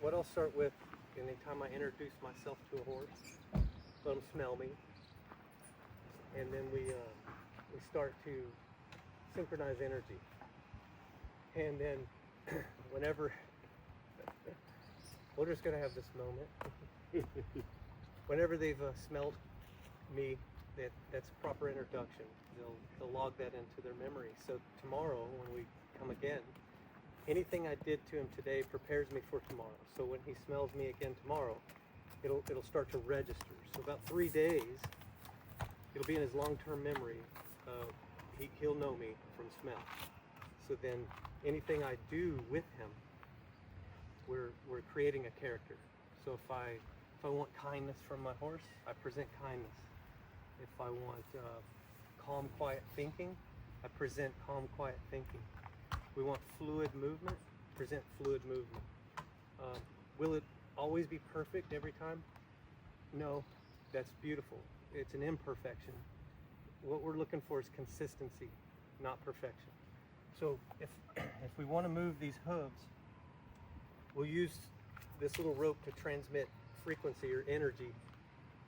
what I'll start with, anytime I introduce myself to a horse, let them smell me, and then we start to synchronize energy. And then whenever, we're just going to have this moment. Whenever they've smelled me, that's proper introduction. They'll log that into their memory. So tomorrow, when we come again, anything I did to him today prepares me for tomorrow. So when he smells me again tomorrow, it'll start to register. So about 3 days, it'll be in his long-term memory. He'll know me from smell. So then anything I do with him, we're creating a character. So if I want kindness from my horse, I present kindness. If I want calm, quiet thinking, I present calm, quiet thinking. We want fluid movement, present fluid movement. Will it always be perfect every time? No, that's beautiful. It's an imperfection. What we're looking for is consistency, not perfection. So if we want to move these hooves, we'll use this little rope to transmit frequency or energy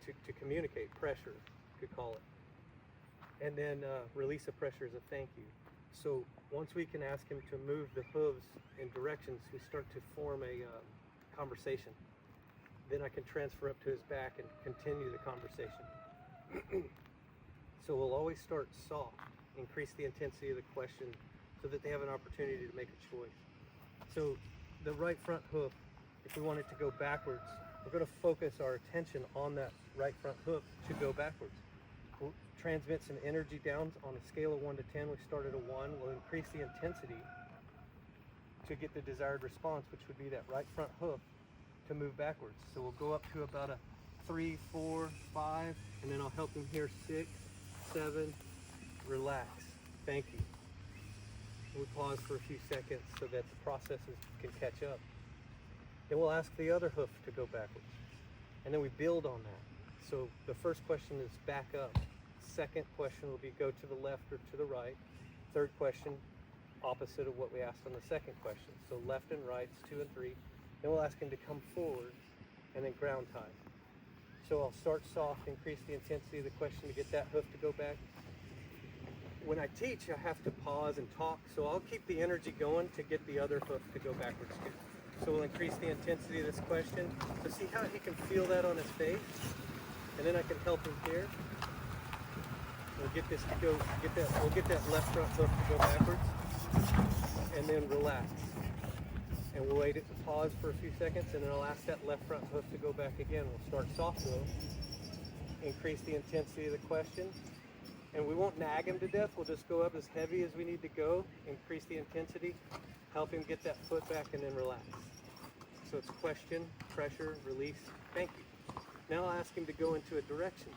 to communicate, pressure, you could call it. And then release of pressure as a thank you. So once we can ask him to move the hooves in directions, we start to form a conversation. Then I can transfer up to his back and continue the conversation. So we'll always start soft, increase the intensity of the question so that they have an opportunity to make a choice. So the right front hoof, if we want it to go backwards, we're going to focus our attention on that right front hoof to go backwards. We'll transmit some energy down on a scale of 1 to 10. We start at a 1. We'll increase the intensity to get the desired response, which would be that right front hoof to move backwards. So we'll go up to about a 3, 4, 5, and then I'll help him here 6, 7, relax. Thank you. We'll pause for a few seconds so that the processes can catch up. Then we'll ask the other hoof to go backwards. And then we build on that. So the first question is back up. Second question will be go to the left or to the right. Third question, opposite of what we asked on the second question. So left and right, 2 and 3. Then we'll ask him to come forward and then ground tie. So I'll start soft, increase the intensity of the question to get that hoof to go back. When I teach, I have to pause and talk, so I'll keep the energy going to get the other hoof to go backwards too. So we'll increase the intensity of this question. So see how he can feel that on his face? And then I can help him here. We'll get this to go, we'll get that left front hoof to go backwards. And then relax. And we'll wait it to pause for a few seconds, and then I'll ask that left front hoof to go back again. We'll start soft though. Increase the intensity of the question. And we won't nag him to death. We'll just go up as heavy as we need to go, increase the intensity, help him get that foot back, and then relax. So it's question, pressure, release, thank you. Now I'll ask him to go into a direction.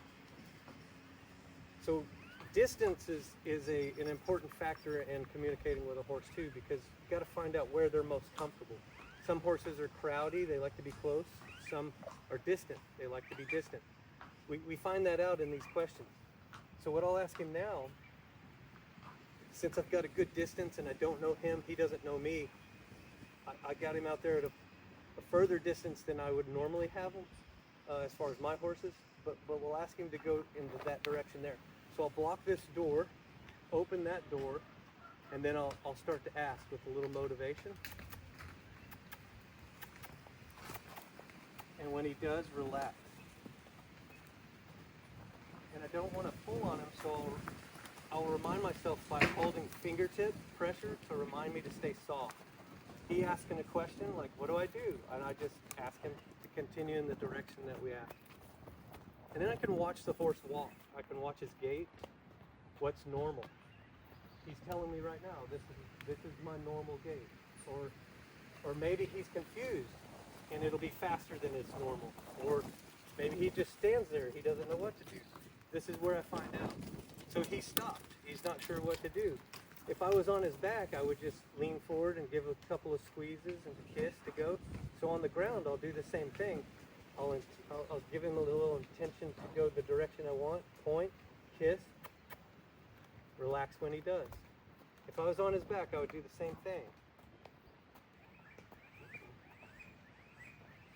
So distance is an important factor in communicating with a horse too, because you've got to find out where they're most comfortable. Some horses are crowdy, they like to be close. Some are distant, they like to be distant. We find that out in these questions. So what I'll ask him now, since I've got a good distance and I don't know him, he doesn't know me, I got him out there at a further distance than I would normally have him as far as my horses, but we'll ask him to go into that direction there. So I'll block this door, open that door, and then I'll start to ask with a little motivation. And when he does, relax. And I don't want to pull on him, so I'll remind myself by holding fingertip pressure to remind me to stay soft. He asking a question like, what do I do? And I just ask him to continue in the direction that we asked. And then I can watch the horse walk. I can watch his gait. What's normal? He's telling me right now, this is my normal gait. Or maybe he's confused and it'll be faster than it's normal. Or maybe he just stands there. He doesn't know what to do. This is where I find out. So he stopped. He's not sure what to do. If I was on his back, I would just lean forward and give a couple of squeezes and a kiss to go. So on the ground, I'll do the same thing. I'll give him a little intention to go the direction I want, point, kiss, relax when he does. If I was on his back, I would do the same thing.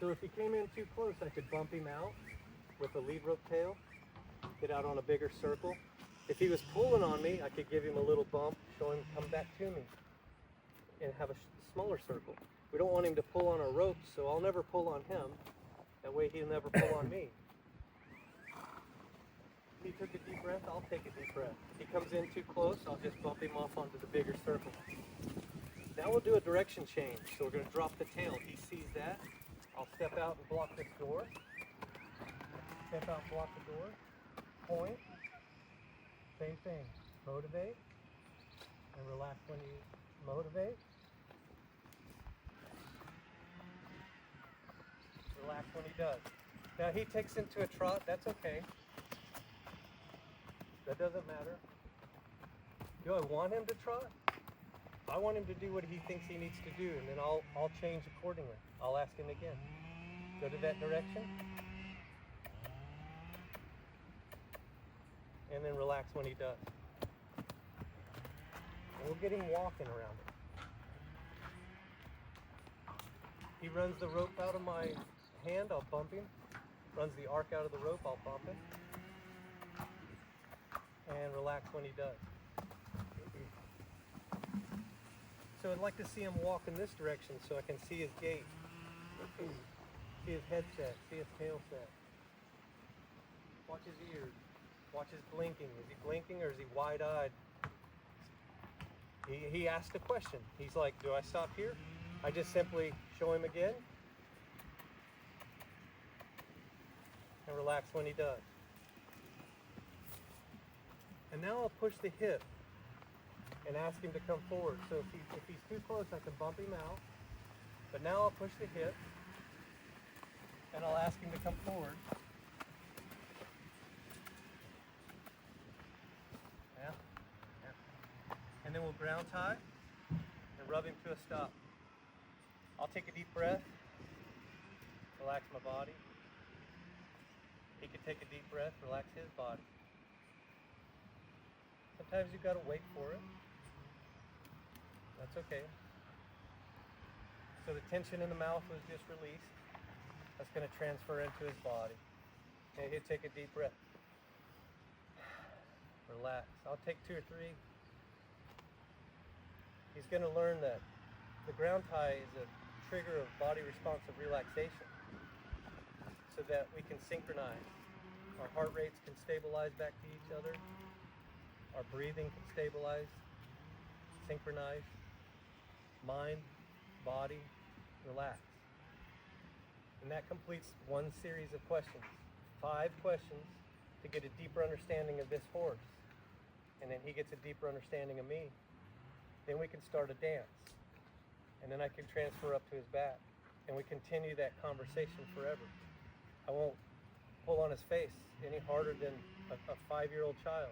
So if he came in too close, I could bump him out with a lead rope tail, get out on a bigger circle. If he was pulling on me, I could give him a little bump, show him come back to me, and have a smaller circle. We don't want him to pull on our ropes, so I'll never pull on him. That way he'll never pull on me. If he took a deep breath, I'll take a deep breath. If he comes in too close, I'll just bump him off onto the bigger circle. Now we'll do a direction change. So we're going to drop the tail. He sees that. I'll step out and block this door. Step out and block the door. Point. Same thing. Motivate. And relax when you motivate. Relax when he does. Now he takes into a trot. That's okay. That doesn't matter. Do I want him to trot? I want him to do what he thinks he needs to do, and then I'll change accordingly. I'll ask him again. Go to that direction. And then relax when he does. And we'll get him walking around it. He runs the rope out of my hand, I'll bump him. Runs the arc out of the rope, I'll bump him. And relax when he does. So I'd like to see him walk in this direction so I can see his gait, see his head set, see his tail set. Watch his ears, watch his blinking. Is he blinking or is he wide-eyed? He asked a question. He's like, do I stop here? I just simply show him again and relax when he does. And now I'll push the hip and ask him to come forward. So if he's too close, I can bump him out. But now I'll push the hip and I'll ask him to come forward. Yeah. And then we'll ground tie and rub him to a stop. I'll take a deep breath, relax my body. He can take a deep breath, relax his body. Sometimes you've got to wait for it. That's okay. So the tension in the mouth was just released. That's going to transfer into his body. And he'll take a deep breath. Relax. I'll take 2 or 3. He's going to learn that the ground tie is a trigger of body responsive relaxation so that we can synchronize. Our heart rates can stabilize back to each other. Our breathing can stabilize, synchronize. Mind, body, relax. And that completes one series of questions. 5 questions to get a deeper understanding of this horse. And then he gets a deeper understanding of me. Then we can start a dance. And then I can transfer up to his back. And we continue that conversation forever. I won't pull on his face any harder than a 5-year-old child.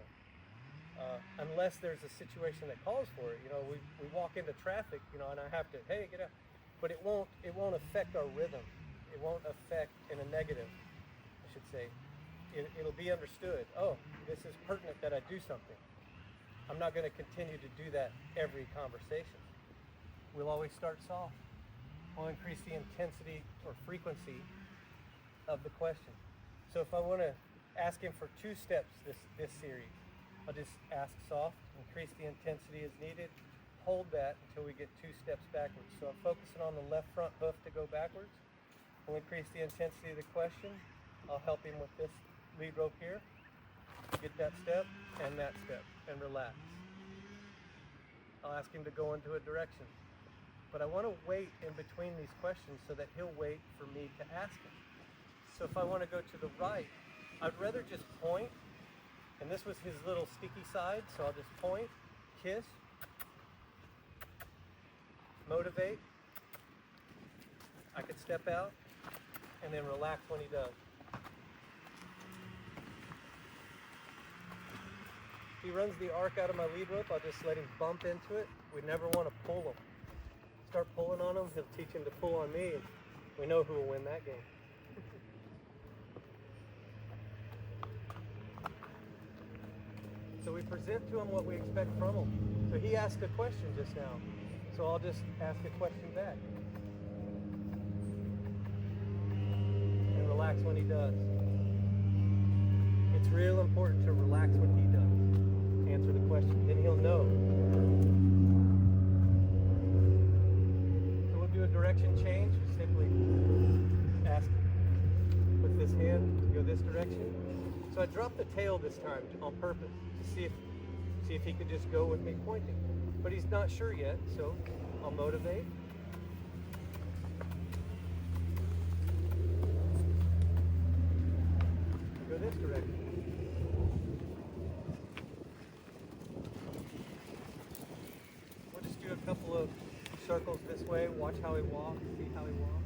Unless there's a situation that calls for it. You know, we walk into traffic, you know, and I have to, hey, get out. But it won't affect our rhythm. It won't affect in a negative, I should say. It'll be understood. Oh, this is pertinent that I do something. I'm not going to continue to do that every conversation. We'll always start soft. I'll increase the intensity or frequency of the question. So if I want to ask him for 2 steps this series, I'll just ask soft, increase the intensity as needed, hold that until we get 2 steps backwards. So I'm focusing on the left front hoof to go backwards. We'll increase the intensity of the question. I'll help him with this lead rope here. Get that step, and relax. I'll ask him to go into a direction. But I want to wait in between these questions so that he'll wait for me to ask him. So if I want to go to the right, I'd rather just point. And this was his little sticky side, so I'll just point, kiss, motivate. I could step out and then relax when he does. If he runs the arc out of my lead rope, I'll just let him bump into it. We never want to pull him. Start pulling on him, he'll teach him to pull on me, and we know who will win that game. So we present to him what we expect from him. So he asked a question just now. So I'll just ask a question back. it's real important to relax when he does. Answer the question, then he'll know. So we'll do a direction change. Simply ask with this hand to go this direction. So I dropped the tail this time on purpose to see if he could just go with me pointing. But he's not sure yet, so I'll motivate. Go this direction. We'll just do a couple of circles this way, watch how he walks, see how he walks.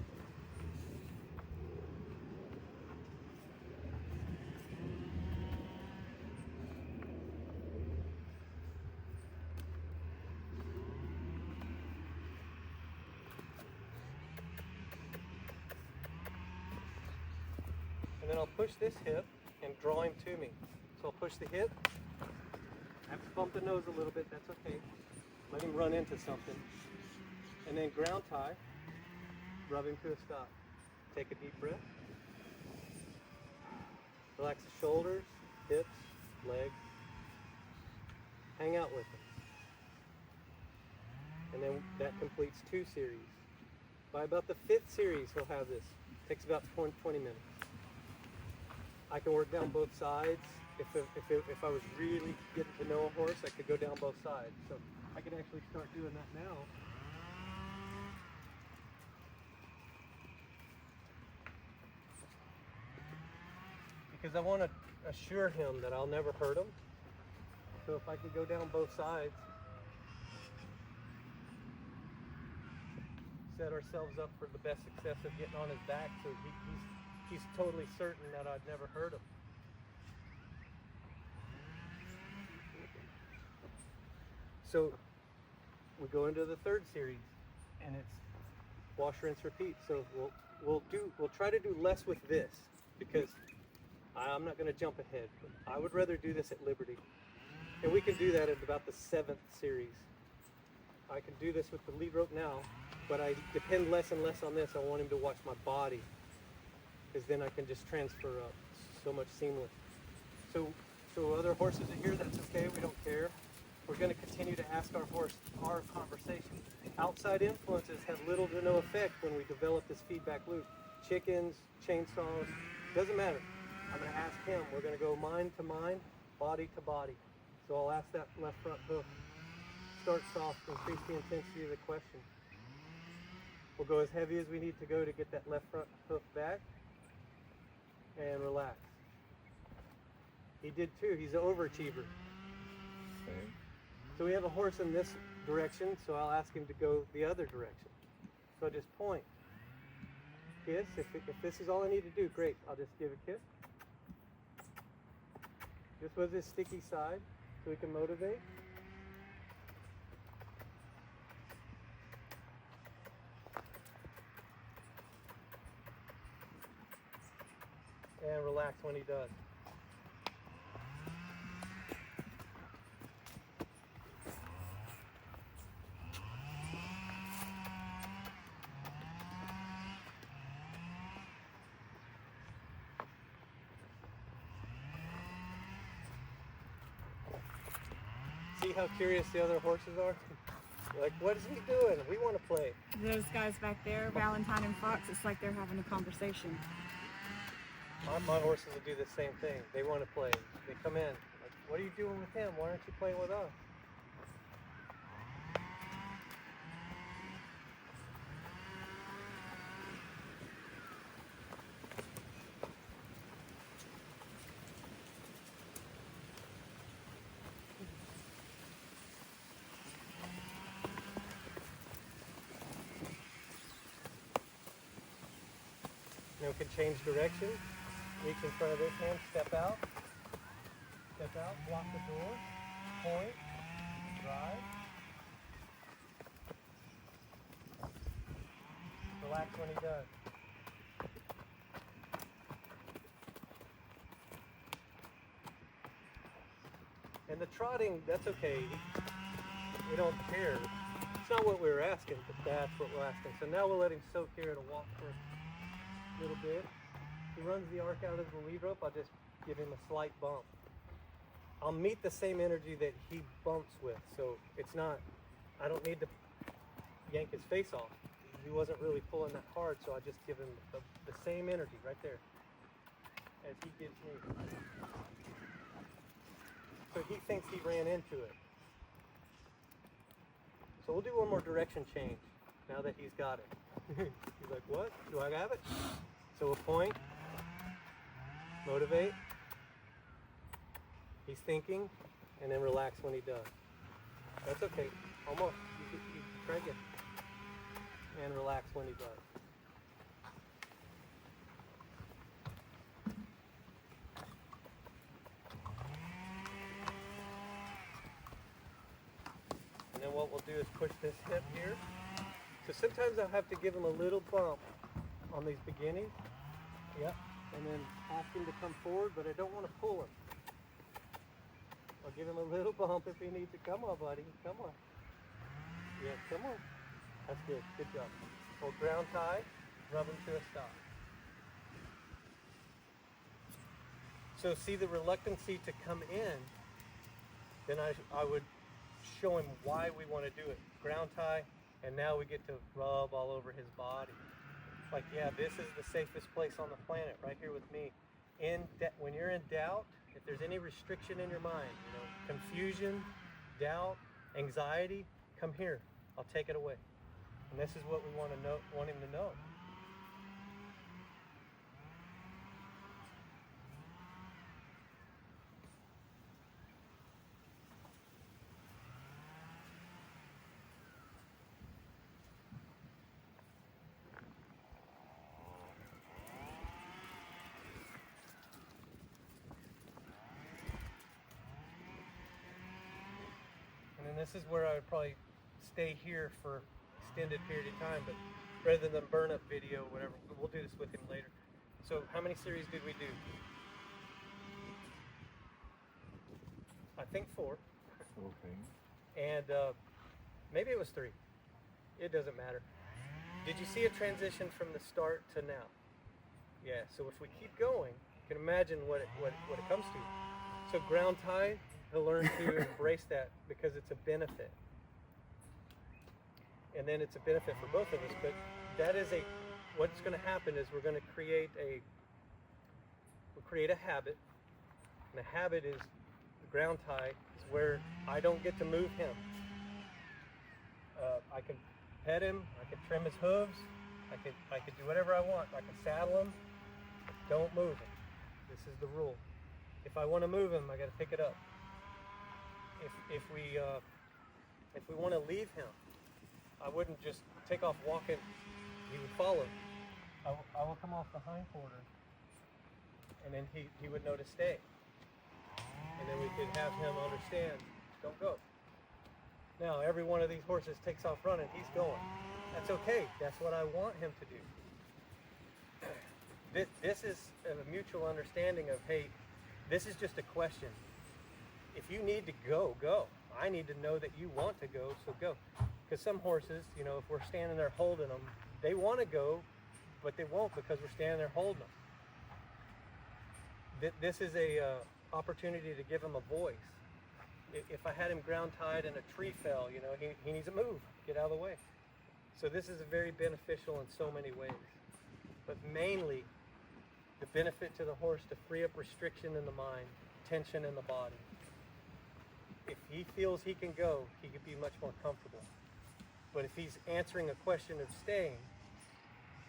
And then I'll push this hip and draw him to me. So I'll push the hip, I have to bump the nose a little bit, that's okay. Let him run into something. And then ground tie, rub him to a stop. Take a deep breath. Relax the shoulders, hips, legs. Hang out with him. And then that completes 2 series. By about the 5th series, he'll have this. Takes about 20 minutes. I can work down both sides. If I was really getting to know a horse, I could go down both sides. So I can actually start doing that now. Because I want to assure him that I'll never hurt him. So if I could go down both sides, set ourselves up for the best success of getting on his back, so he's totally certain that I'd never hurt him. So we go into the 3rd series, and it's wash, rinse, repeat. So we'll try to do less with this, because I'm not going to jump ahead. But I would rather do this at liberty, and we can do that at about the 7th series. I can do this with the lead rope now, but I depend less and less on this. I want him to watch my body, because then I can just transfer up so much seamless. So other horses are here, that's okay, we don't care. We're going to continue to ask our horse our conversation. Outside influences have little to no effect when we develop this feedback loop. Chickens, chainsaws, doesn't matter. I'm going to ask him. We're going to go mind to mind, body to body. So I'll ask that left front hoof. Start soft, increase the intensity of the question. We'll go as heavy as we need to go to get that left front hoof back, and relax. He did too. He's an overachiever. Okay. So we have a horse in this direction, so I'll ask him to go the other direction. So I just point. Kiss. If this is all I need to do, great. I'll just give a kiss. This was his sticky side, so we can motivate. And relax when he does. See how curious the other horses are? Like, what is he doing? We want to play. Those guys back there, Valentine and Fox, it's like they're having a conversation. My horses will do the same thing. They want to play. They come in. Like, what are you doing with him? Why aren't you playing with us? Now we can change direction. Reach in front of this hand, step out, block the door, point, drive. Relax when he does. And the trotting, that's okay. We don't care. It's not what we were asking, but that's what we're asking. So now we'll let him soak here at a walk for a little bit. He runs the arc out of the lead rope. I'll just give him a slight bump. I'll meet the same energy that he bumps with, so it's not, I don't need to yank his face off. He wasn't really pulling that hard, so I just give him the same energy right there as he gives me. So he thinks he ran into it. So we'll do one more direction change now that he's got it. He's like, what? Do I have it? So we'll point, motivate. He's thinking, and then relax when he does. That's okay. Almost. You try again. And relax when he does. And then what we'll do is push this hip here. So sometimes I'll have to give him a little bump on these beginnings. Yep. And then ask him to come forward, but I don't want to pull him. I'll give him a little bump if he needs to. Come on, buddy. Come on. Yeah, come on. That's good. Good job. Hold ground tie, rub him to a stop. So see the reluctancy to come in, then I would show him why we want to do it. Ground tie, and now we get to rub all over his body. Like, yeah, this is the safest place on the planet, right here with me. When you're in doubt, if there's any restriction in your mind, confusion, doubt, anxiety, come here. I'll take it away. And this is what we want him to know. And then this is where I would probably stay here for extended period of time, but rather than burn up video, whatever, we'll do this with him later. So how many series did we do? I think 4. Okay. And maybe it was 3. It doesn't matter. Did you see a transition from the start to now? Yeah, so if we keep going, you can imagine what it comes to. So ground tie, he'll learn to embrace that because it's a benefit. And then it's a benefit for both of us, but that is what's going to happen is we're going to create a habit, and the habit is the ground tie is where I don't get to move him. I can pet him, I can trim his hooves, I can do whatever I want. I can saddle him, don't move him. This is the rule. If I want to move him, I got to pick it up. If we want to leave him, I wouldn't just take off walking. He would follow. I will come off the hind quarter, and then he would know to stay. And then we could have him understand, don't go. Now, every one of these horses takes off running. He's going. That's okay. That's what I want him to do. This is a mutual understanding of, hey, this is just a question. If you need to go, go. I need to know that you want to go, so go. Because some horses, if we're standing there holding them, they want to go, but they won't because we're standing there holding them. This is a opportunity to give them a voice. If I had him ground tied and a tree fell, he needs to move, get out of the way. So this is very beneficial in so many ways. But mainly, the benefit to the horse to free up restriction in the mind, tension in the body. If he feels he can go, he could be much more comfortable. But if he's answering a question of staying,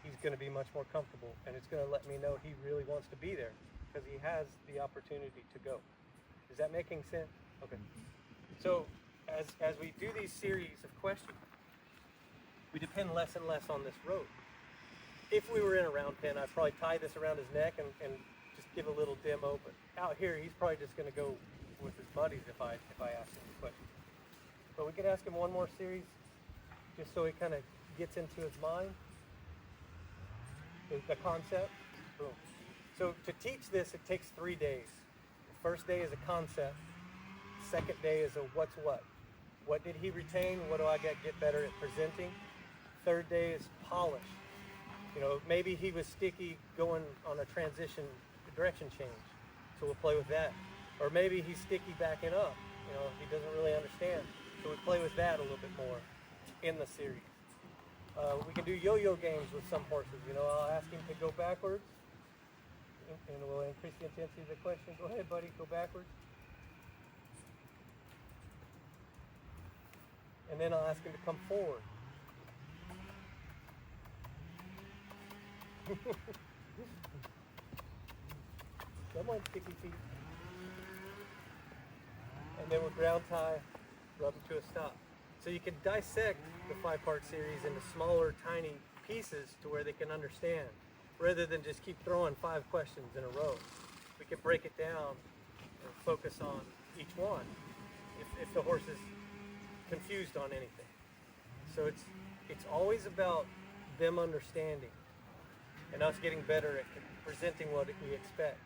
he's going to be much more comfortable, and it's going to let me know he really wants to be there because he has the opportunity to go. Is that making sense? Okay. So as we do these series of questions, we depend less and less on this rope. If we were in a round pen, I'd probably tie this around his neck and just give a little demo. But out here, he's probably just going to go with his buddies if I ask him a question. But we could ask him one more series, just so he kind of gets into his mind, the concept. Boom. So to teach this, it takes 3 days. The first day is a concept. Second day is a what's what. What did he retain? What do I got to get better at presenting? Third day is polish. Maybe he was sticky going on a transition direction change. So we'll play with that. Or maybe he's sticky backing up. He doesn't really understand. So we play with that a little bit more in the series. We can do yo-yo games with some horses. I'll ask him to go backwards, and we'll increase the intensity of the question. Go ahead, buddy, go backwards. And then I'll ask him to come forward. Come on, sticky feet. And then with ground tie, rub them to a stop. So you can dissect the 5-part series into smaller, tiny pieces to where they can understand, rather than just keep throwing 5 questions in a row. We can break it down and focus on each one if the horse is confused on anything. So it's always about them understanding and us getting better at presenting what we expect.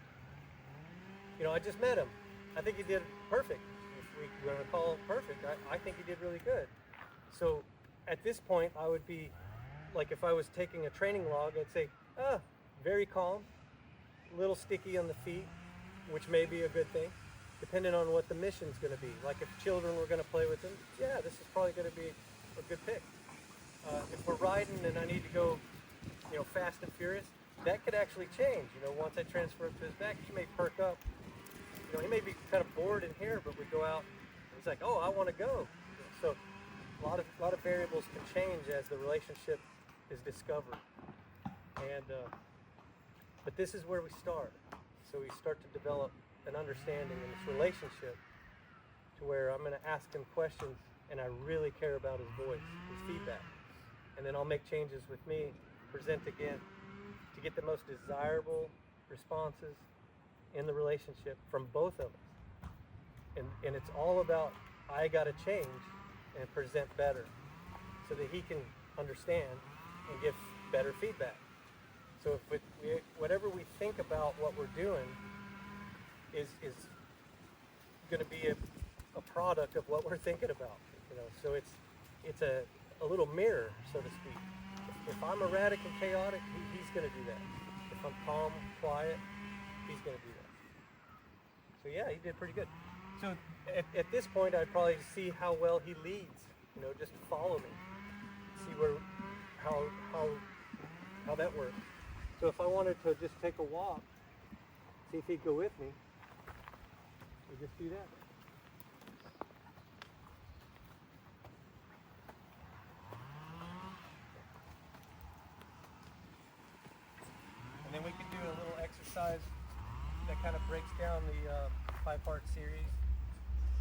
I just met him. I think he did perfect. If we're going to call it perfect, I think he did really good. So at this point, I would be like, if I was taking a training log, I'd say, very calm, a little sticky on the feet, which may be a good thing, depending on what the mission's going to be. Like if children were going to play with him, this is probably going to be a good pick. If we're riding and I need to go, fast and furious, that could actually change. Once I transfer it to his back, he may perk up. He may be kind of bored in here, but we go out and he's like, oh, I want to go. So a lot of variables can change as the relationship is discovered. And but this is where we start. So we start to develop an understanding in this relationship to where I'm going to ask him questions and I really care about his voice, his feedback. And then I'll make changes with me, present again to get the most desirable responses in the relationship from both of us. And it's all about, I got to change and present better so that he can understand and give better feedback. So if whatever we think about what we're doing is going to be a product of what we're thinking about. So it's a little mirror, so to speak. If I'm erratic and chaotic, he's going to do that. If I'm calm, quiet, he's going to do that. So yeah, he did pretty good. So at this point, I'd probably see how well he leads. Just follow me, see how that works. So if I wanted to just take a walk, see if he'd go with me, we just do that. And then we could do a little exercise that kind of breaks down the 5-part series.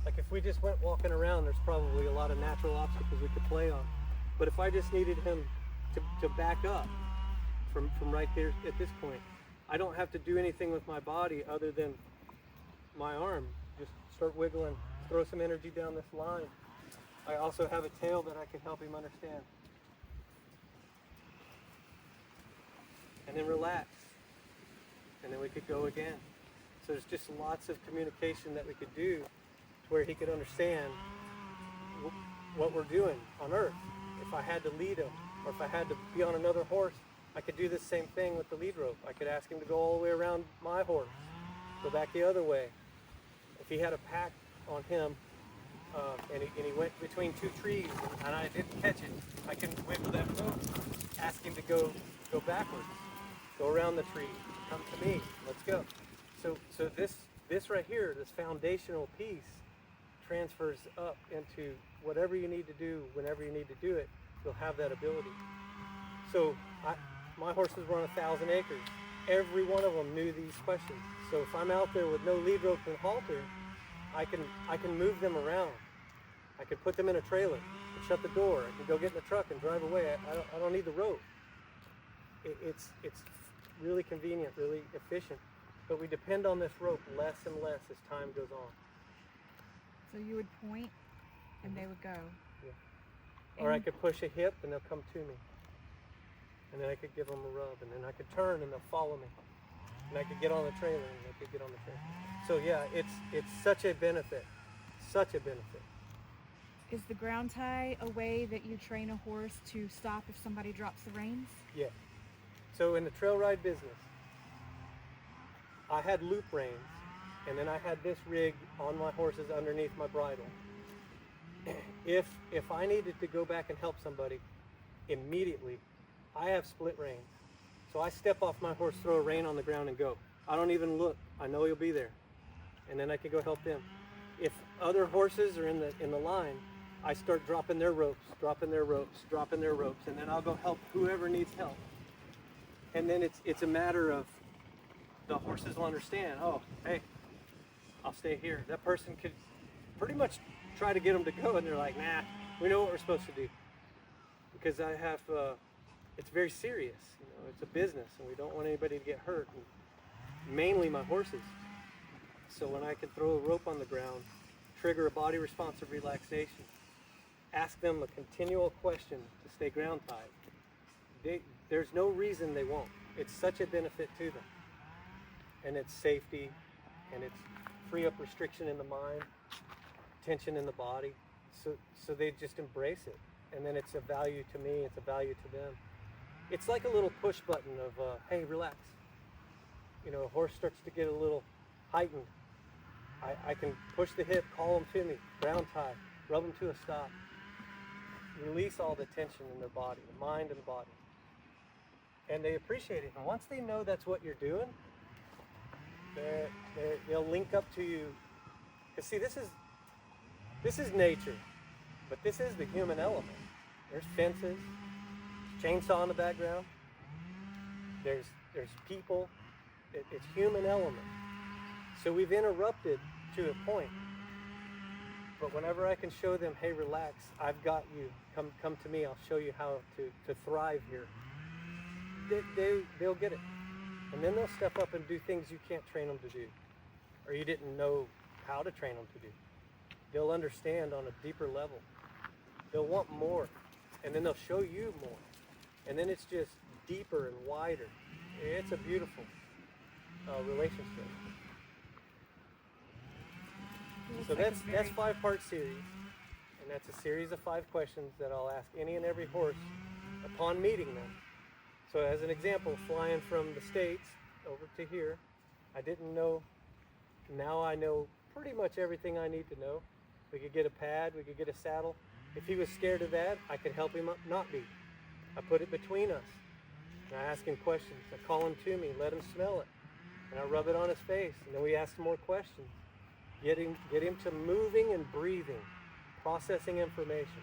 Like if we just went walking around, there's probably a lot of natural obstacles we could play on. But if I just needed him to back up from right there at this point, I don't have to do anything with my body other than my arm. Just start wiggling, throw some energy down this line. I also have a tail that I can help him understand. And then relax. And then we could go again. So there's just lots of communication that we could do to where he could understand what we're doing on Earth. If I had to lead him, or if I had to be on another horse, I could do the same thing with the lead rope. I could ask him to go all the way around my horse, go back the other way. If he had a pack on him, and he went between 2 trees and I didn't catch it, I can wiggle that rope, ask him to go backwards, go around the tree, come to me, let's go. So this right here, this foundational piece, transfers up into whatever you need to do, whenever you need to do it, you'll have that ability. So my horses were on 1,000 acres. Every one of them knew these questions. So if I'm out there with no lead rope and halter, I can move them around. I can put them in a trailer and shut the door. I can go get in the truck and drive away. I don't need the rope. It's really convenient, really efficient. But we depend on this rope less and less as time goes on. So you would point and they would go. Yeah. Or I could push a hip and they'll come to me. And then I could give them a rub. And then I could turn and they'll follow me. And I could get on the trailer and they could get on the trailer. So yeah, it's such a benefit. Such a benefit. Is the ground tie a way that you train a horse to stop if somebody drops the reins? Yeah. So in the trail ride business, I had loop reins and then I had this rig on my horses underneath my bridle. If I needed to go back and help somebody immediately, I have split reins. So I step off my horse, throw a rein on the ground and go. I don't even look. I know he'll be there. And then I can go help them. If other horses are in the line, I start dropping their ropes, and then I'll go help whoever needs help. And then it's a matter of the horses will understand, oh, hey, I'll stay here. That person could pretty much try to get them to go, and they're like, nah, we know what we're supposed to do. Because I have, it's very serious. You know, it's a business, and we don't want anybody to get hurt, and mainly my horses. So when I can throw a rope on the ground, trigger a body response of relaxation, ask them a continual question to stay ground tied, there's no reason they won't. It's such a benefit to them. And it's safety, and it's free up restriction in the mind, tension in the body. So they just embrace it. And then it's a value to me, it's a value to them. It's like a little push button of, hey, relax. You know, a horse starts to get a little heightened. I can push the hip, call them to me, ground tie, rub them to a stop. Release all the tension in their body, the mind and the body. And they appreciate it. And once they know that's what you're doing, they'll link up to you. Because see, this is nature, but this is the human element. There's fences, chainsaw in the background. There's people. It's human element. So we've interrupted to a point. But whenever I can show them, hey, relax, I've got you. Come to me. I'll show you how to thrive here. They'll get it. And then they'll step up and do things you can't train them to do, or you didn't know how to train them to do. They'll understand on a deeper level. They'll want more, and then they'll show you more. And then it's just deeper and wider. It's a beautiful relationship. So that's 5-part series, and that's a series of 5 questions that I'll ask any and every horse upon meeting them. So as an example, flying from the States over to here, I didn't know. Now I know pretty much everything I need to know. We could get a pad, we could get a saddle. If he was scared of that, I could help him not be. I put it between us, and I ask him questions. I call him to me, let him smell it, and I rub it on his face, and then we ask some more questions. Get him to moving and breathing, processing information.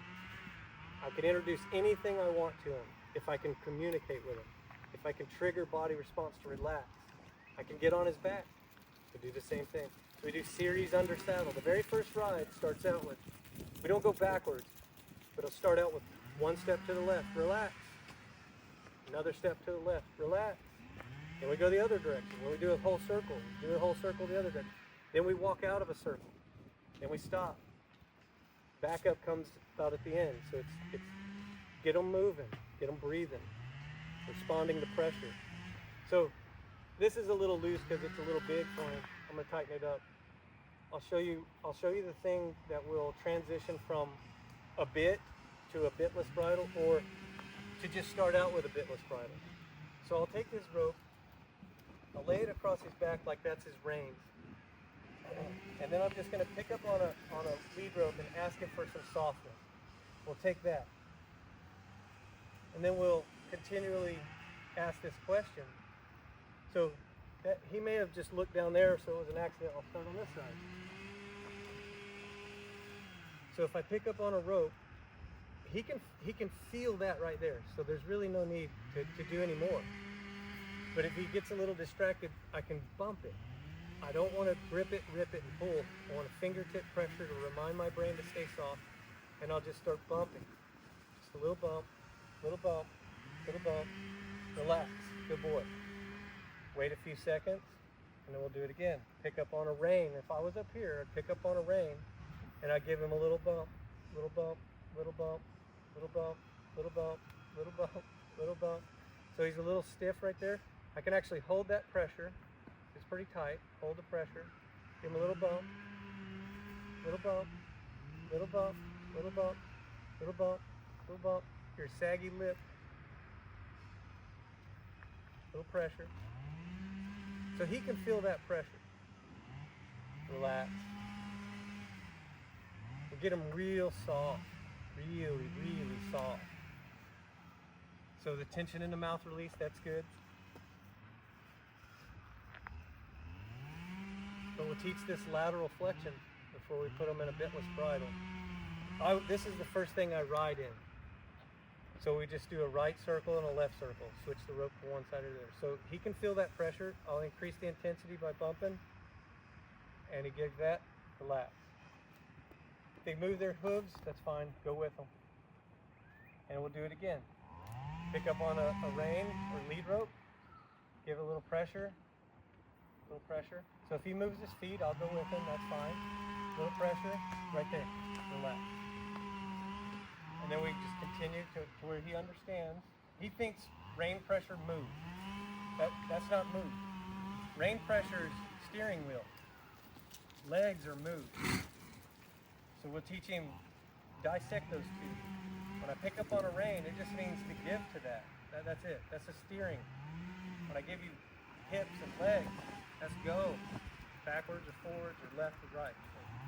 I can introduce anything I want to him if I can communicate with him. If I can trigger body response to relax. I can get on his back to do the same thing. So we do series under saddle. The very first ride starts out with, we don't go backwards, but it'll start out with 1 step to the left, relax. Another step to the left, relax. Then we go the other direction. When we do a whole circle, do a whole circle the other direction. Then we walk out of a circle. Then we stop. Backup comes about at the end. So it's get them moving, get them breathing, responding to pressure. So this is a little loose because it's a little big for him. I'm going to tighten it up. I'll show you the thing that will transition from a bit to a bitless bridle, or to just start out with a bitless bridle. So I'll take this rope, I'll lay it across his back like that's his reins. And then I'm just going to pick up on a lead rope and ask him for some softness. We'll take that. And then we'll continually ask this question. So that, he may have just looked down there, so it was an accident. I'll start on this side. So if I pick up on a rope, he can feel that right there. So there's really no need to do any more. But if he gets a little distracted, I can bump it. I don't want to grip it, rip it, and pull. I want a fingertip pressure to remind my brain to stay soft, and I'll just start bumping. Just a little bump, little bump, little bump. Relax, good boy. Wait a few seconds, and then we'll do it again. Pick up on a rein. If I was up here, I'd pick up on a rein, and I'd give him a little bump, little bump, little bump, little bump, little bump, little bump, little bump. So he's a little stiff right there. I can actually hold that pressure. It's pretty tight. Hold the pressure. Give him a little bump, little bump, little bump, little bump, little bump, little bump. Your saggy lip. Little pressure. So he can feel that pressure. relax. We'll get them real soft, really, really soft. So the tension in the mouth release, that's good. But we'll teach this lateral flexion before we put them in a bitless bridle. This is the first thing I ride in. So we just do a right circle and a left circle. Switch the rope to one side or the other. So he can feel that pressure. I'll increase the intensity by bumping. And he gives that, relax. If they move their hooves, that's fine. Go with them. And we'll do it again. Pick up on a rein or lead rope. Give it a little pressure. Little pressure. So if he moves his feet, I'll go with him. That's fine. Little pressure. Right there. Relax. And then we just continue to where he understands. He thinks rein pressure moves. That's not move. Rein pressure is steering wheel. Legs are moved. So we'll teach him, dissect those two. When I pick up on a rein, it just means to give to that. That's it. That's a steering. When I give you hips and legs, that's go. Backwards or forwards or left or right.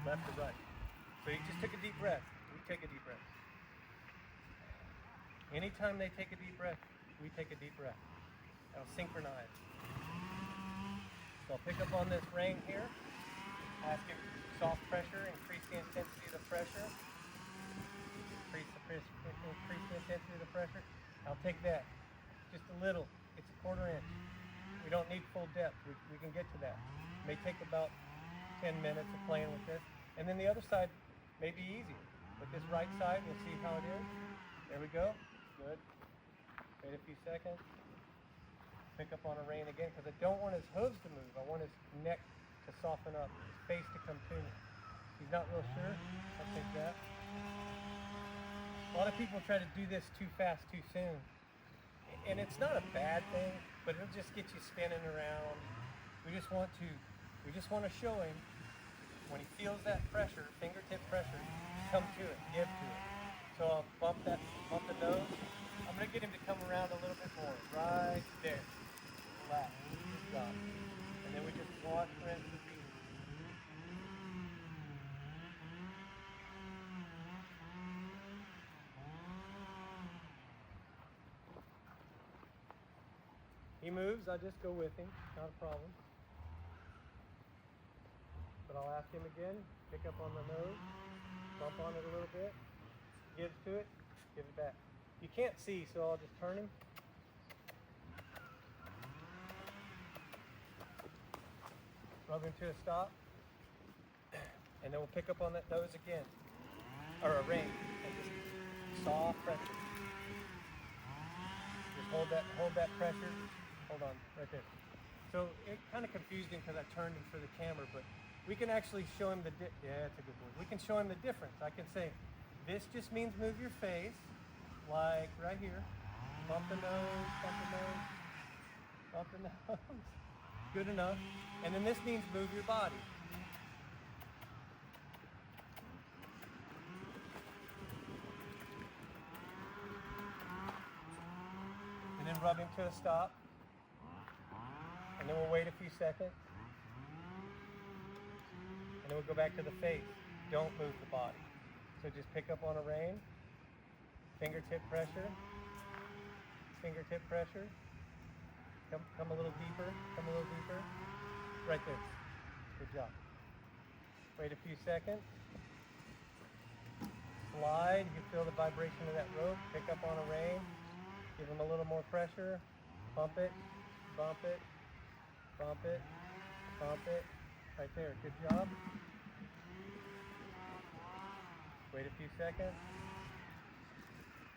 Left or right. So you just took a deep breath. We take a deep breath. Anytime they take a deep breath, we take a deep breath. That'll synchronize. So I'll pick up on this rein here. Ask him soft pressure, increase the intensity of the pressure. Increase the intensity of the pressure. I'll take that. Just a little. It's a 1/4 inch. We don't need full depth. We can get to that. It may take about 10 minutes of playing with this. And then the other side may be easier. With this right side, we'll see how it is. There we go. Good. Wait a few seconds. Pick up on a rein again because I don't want his hooves to move. I want his neck to soften up, his face to come to me. He's not real sure. I'll take that. A lot of people try to do this too fast, too soon. And it's not a bad thing, but it'll just get you spinning around. We just want to show him when he feels that pressure, fingertip pressure, come to it, give to it. So I'll bump the nose. I'm going to get him to come around a little bit more. Right there. Relax. Good job. And then we just watch, rinse, repeat. He moves, I just go with him. Not a problem. But I'll ask him again. Pick up on the nose. Bump on it a little bit. Gives to it. Give it back. You can't see, so I'll just turn him. Rub him to a stop. And then we'll pick up on that nose again. Or a rein. And just soft pressure. Just hold that pressure. Hold on, right there. So it kind of confused him because I turned him for the camera, but we can actually show him yeah, that's a good word. We can show him the difference. I can say, this just means move your face, like right here. Bump the nose, bump the nose, bump the nose. Good enough. And then this means move your body. And then rub him to a stop. And then we'll wait a few seconds. And then we'll go back to the face. Don't move the body. So just pick up on a rein. Fingertip pressure. Fingertip pressure. Come a little deeper. Come a little deeper. Right there. Good job. Wait a few seconds. Slide. You can feel the vibration of that rope. Pick up on a rein. Give him a little more pressure. Bump it. Bump it. Bump it. Bump it. Right there. Good job. Wait a few seconds.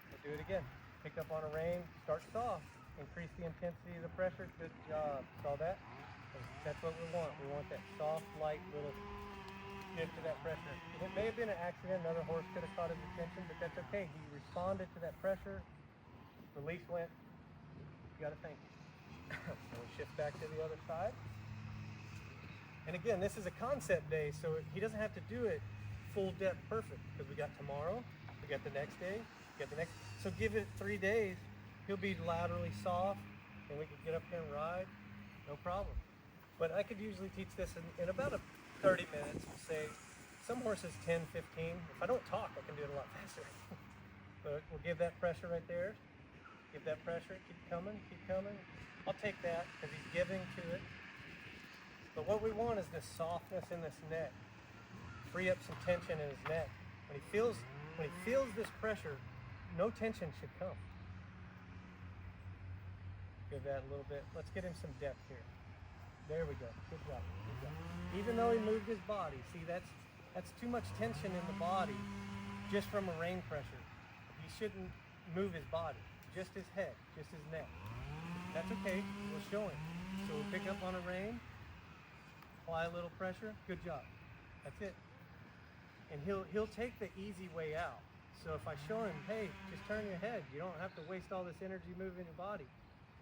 We'll do it again. Pick up on a rein. Start soft. Increase the intensity of the pressure. Good job. Saw that? That's what we want. We want that soft, light little give to that pressure. And it may have been an accident. Another horse could have caught his attention, but that's okay. He responded to that pressure. Release went. You got to thank him. And we shift back to the other side. And again, this is a concept day, so he doesn't have to do it full depth perfect because we got tomorrow, we got the next day, we got the next. So give it 3 days. He'll be laterally soft, and we can get up here and ride, no problem. But I could usually teach this in about a 30 minutes. We'll say some horses 10, 15. If I don't talk, I can do it a lot faster. But we'll give that pressure right there. Give that pressure. Keep coming. Keep coming. I'll take that because he's giving to it. But what we want is this softness in this neck. Free up some tension in his neck. When he feels this pressure, no tension should come. Give that a little bit. Let's get him some depth here. There we go. Good job. Good job. Even though he moved his body, see that's too much tension in the body just from a rein pressure. He shouldn't move his body, just his head, just his neck. That's okay. We'll show him. So we'll pick up on a rein, apply a little pressure. Good job. That's it. And he'll take the easy way out. So if I show him, hey, just turn your head. You don't have to waste all this energy moving your body.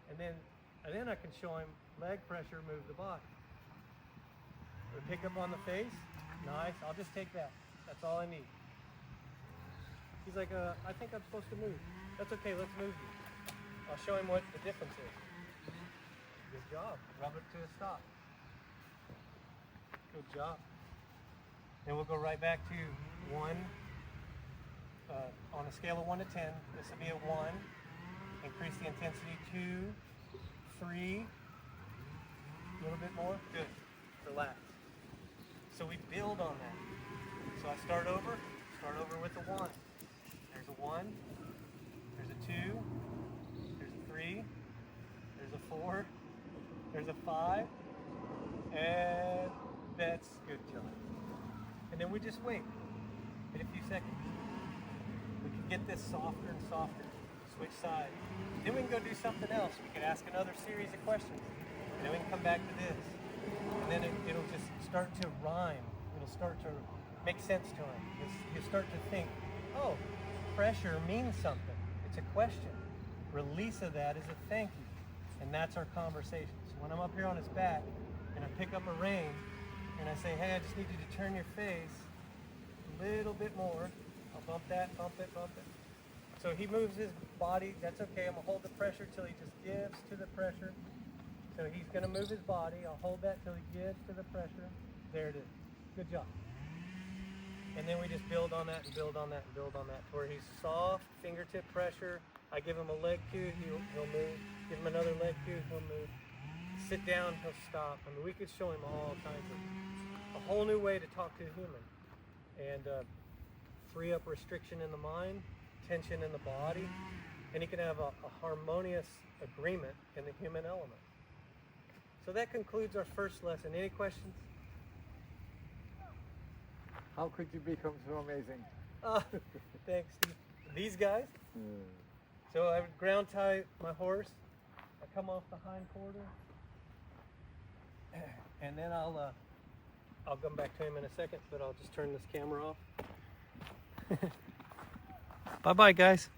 And then I can show him leg pressure, move the body. We pick up on the face. Nice. I'll just take that. That's all I need. He's like, I think I'm supposed to move. That's okay. Let's move you. I'll show him what the difference is. Good job. Rub it to a stop. Good job. Then we'll go right back to 1. On a scale of 1 to 10, this will be a 1. Increase the intensity, 2, 3. A little bit more. Good. Relax. So we build on that. So I start over with a 1. There's a 1. There's a 2. There's a 3. There's a 4. There's a 5. And that's good job. And then we just wait. Wait a few seconds. We can get this softer and softer. Switch sides. Then we can go do something else. We can ask another series of questions. And then we can come back to this. And then it'll just start to rhyme. It'll start to make sense to him. You'll start to think, oh, pressure means something. It's a question. Release of that is a thank you. And that's our conversation. So when I'm up here on his back and I pick up a rein and I say, hey, I just need you to turn your face a little bit more. I'll bump that, bump it, bump it. So he moves his body. That's okay. I'm going to hold the pressure till he just gives to the pressure. So he's going to move his body. I'll hold that till he gives to the pressure. There it is. Good job. And then we just build on that and build on that and build on that to where he's soft, fingertip pressure. I give him a leg cue, he'll move. Give him another leg cue, he'll move. Sit down, he'll stop. I mean, we could show him all kinds of, a whole new way to talk to a human. And free up restriction in the mind, tension in the body, and he can have a harmonious agreement in the human element. So that concludes our first lesson. Any questions? How could you become so amazing? Thanks, Steve. These guys. So I would ground tie my horse. I come off the hind quarter, and then I'll come back to him in a second. But I'll just turn this camera off. Bye-bye, guys.